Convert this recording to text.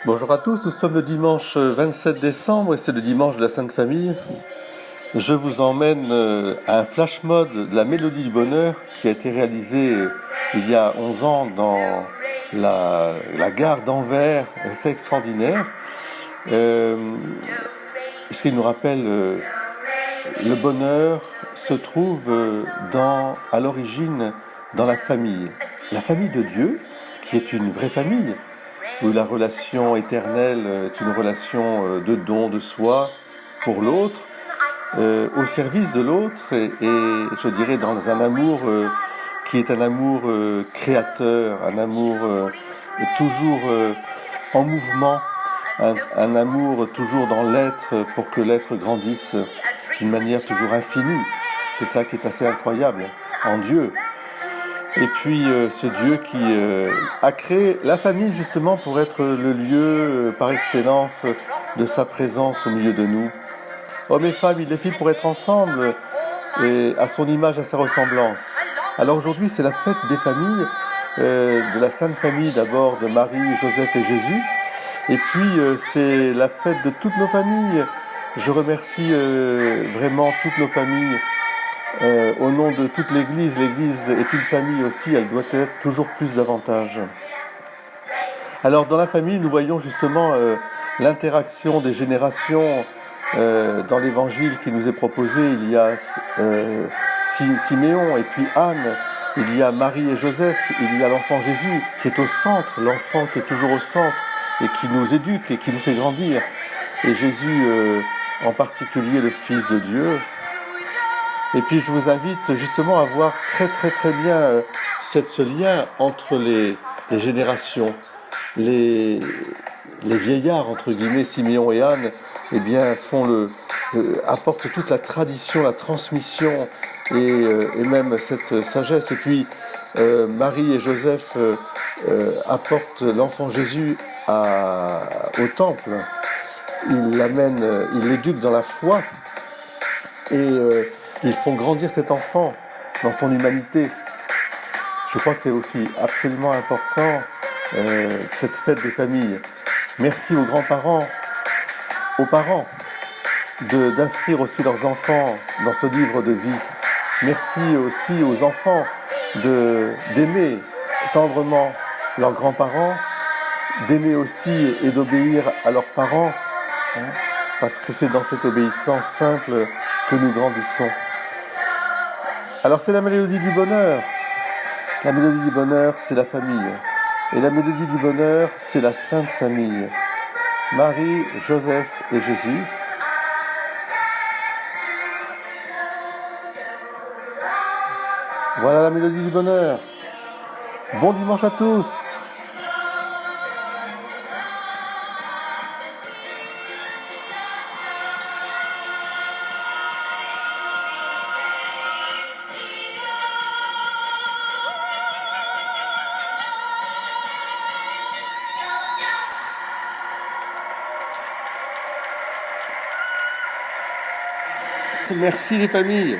Bonjour à tous, nous sommes le dimanche 27 décembre et c'est le dimanche de la Sainte Famille. Je vous emmène à un flash mob de la Mélodie du Bonheur qui a été réalisé il y a 11 ans dans la gare d'Anvers. C'est extraordinaire. Ce qui nous rappelle le bonheur se trouve à l'origine dans la famille de Dieu, qui est une vraie famille, où la relation éternelle est une relation de don de soi pour l'autre, au service de l'autre, et je dirais dans un amour qui est un amour créateur, un amour toujours en mouvement, un amour toujours dans l'être pour que l'être grandisse d'une manière toujours infinie. C'est ça qui est assez incroyable en Dieu. Et puis ce Dieu qui a créé la famille justement pour être le lieu par excellence de sa présence au milieu de nous. Hommes et femmes, il les fit pour être ensemble et à son image, à sa ressemblance. Alors aujourd'hui, c'est la fête des familles, de la Sainte Famille d'abord, de Marie, Joseph et Jésus. Et puis c'est la fête de toutes nos familles. Je remercie vraiment toutes nos familles. Au nom de toute l'Église est une famille aussi, elle doit être toujours plus davantage. Alors dans la famille, nous voyons justement l'interaction des générations. Dans l'évangile qui nous est proposé, il y a Siméon et puis Anne, il y a Marie et Joseph, il y a l'enfant Jésus qui est au centre, l'enfant qui est toujours au centre et qui nous éduque et qui nous fait grandir. Et Jésus en particulier le Fils de Dieu. Et puis je vous invite justement à voir très bien ce lien entre les générations. Les vieillards, entre guillemets, Siméon et Anne, eh bien, apportent toute la tradition, la transmission et même cette sagesse. Et puis Marie et Joseph apportent l'enfant Jésus au temple. Ils l'éduquent dans la foi et ils font grandir cet enfant dans son humanité. Je crois que c'est aussi absolument important, cette fête des familles. Merci aux grands-parents, aux parents, d'inscrire aussi leurs enfants dans ce livre de vie. Merci aussi aux enfants d'aimer tendrement leurs grands-parents, d'aimer aussi et d'obéir à leurs parents, parce que c'est dans cette obéissance simple que nous grandissons. Alors c'est la mélodie du bonheur. La mélodie du bonheur, c'est la famille. Et la mélodie du bonheur, c'est la Sainte Famille. Marie, Joseph et Jésus. Voilà la mélodie du bonheur. Bon dimanche à tous. Merci les familles.